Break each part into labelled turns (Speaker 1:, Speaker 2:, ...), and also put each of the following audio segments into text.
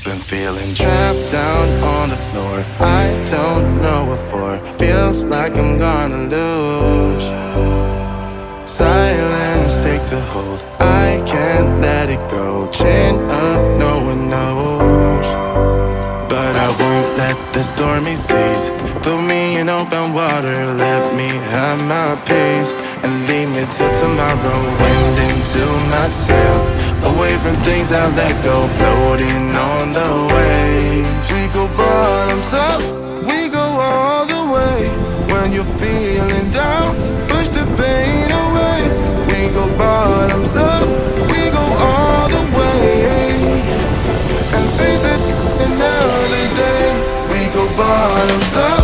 Speaker 1: Been feeling trapped down on the floor. I don't know what for. Feels like I'm gonna lose. Silence takes a hold. I can't let it go. Chin up, no one knows. But I won't let the stormy seas throw me in open water. Let me have my peace and leave me till tomorrow. Wind into my sail, away from things I let go, floating on the waves. We go bottoms up, we go all the way. When you're feeling down, push the pain away. We go bottoms up, we go all the way. And face that another day. We go bottoms up.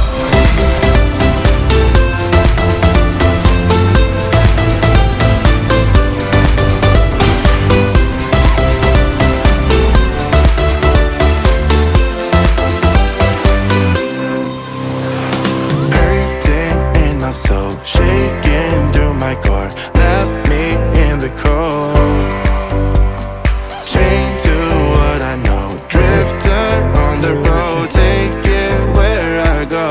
Speaker 1: Shaking through my car, left me in the cold. Chained to what I know, drifter on the road, take it where I go.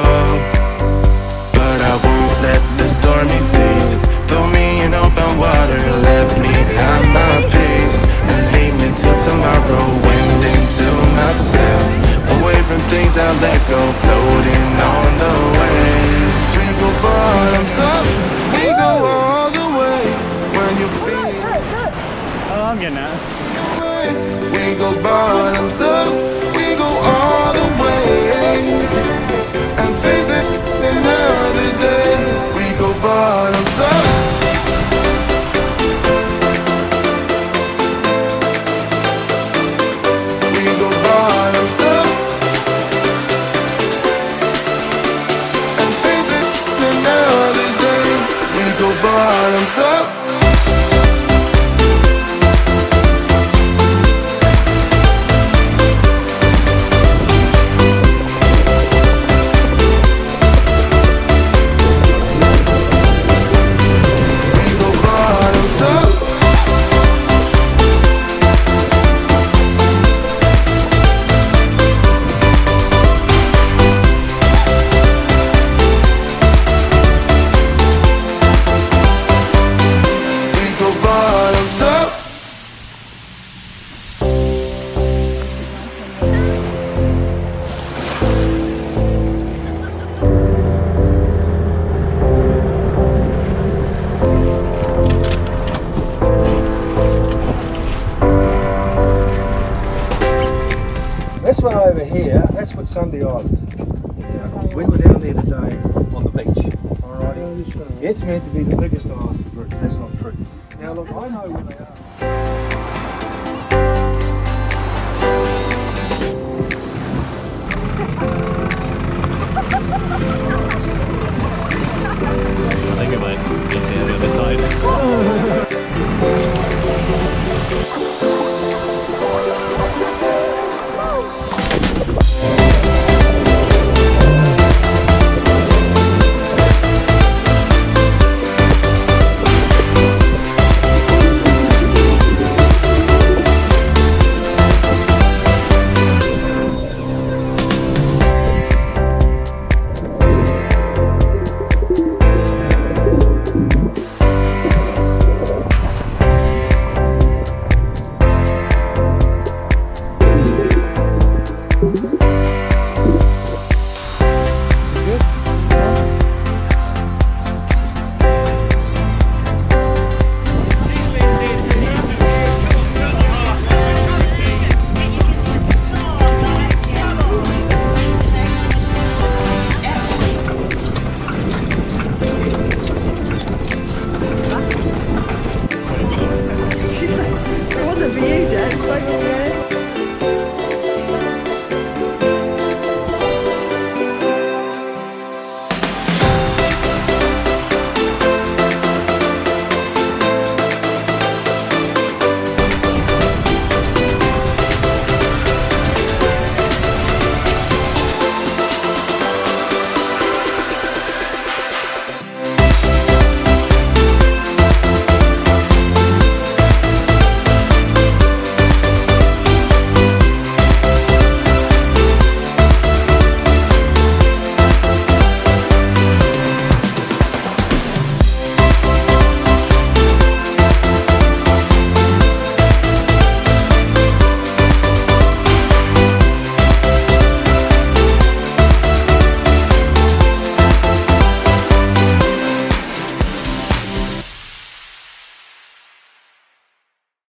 Speaker 1: But I won't let the stormy seas throw me in open water. Let me have my peace and leave me till tomorrow. Wind into my sail, away from things I let go, floating on the waves. We go bottoms up, we go all the way. When you feel
Speaker 2: Oh, I'm getting that.
Speaker 1: we go bottoms up, we go all the way. And face it another day. We go bottoms up. We go bottoms up. And face it another day. We go bottoms up.
Speaker 3: This one over here, that's Whitsunday Island. We were down there today on the beach. Alrighty. It's meant to be the biggest island, but that's not true. Now look, I know where they are.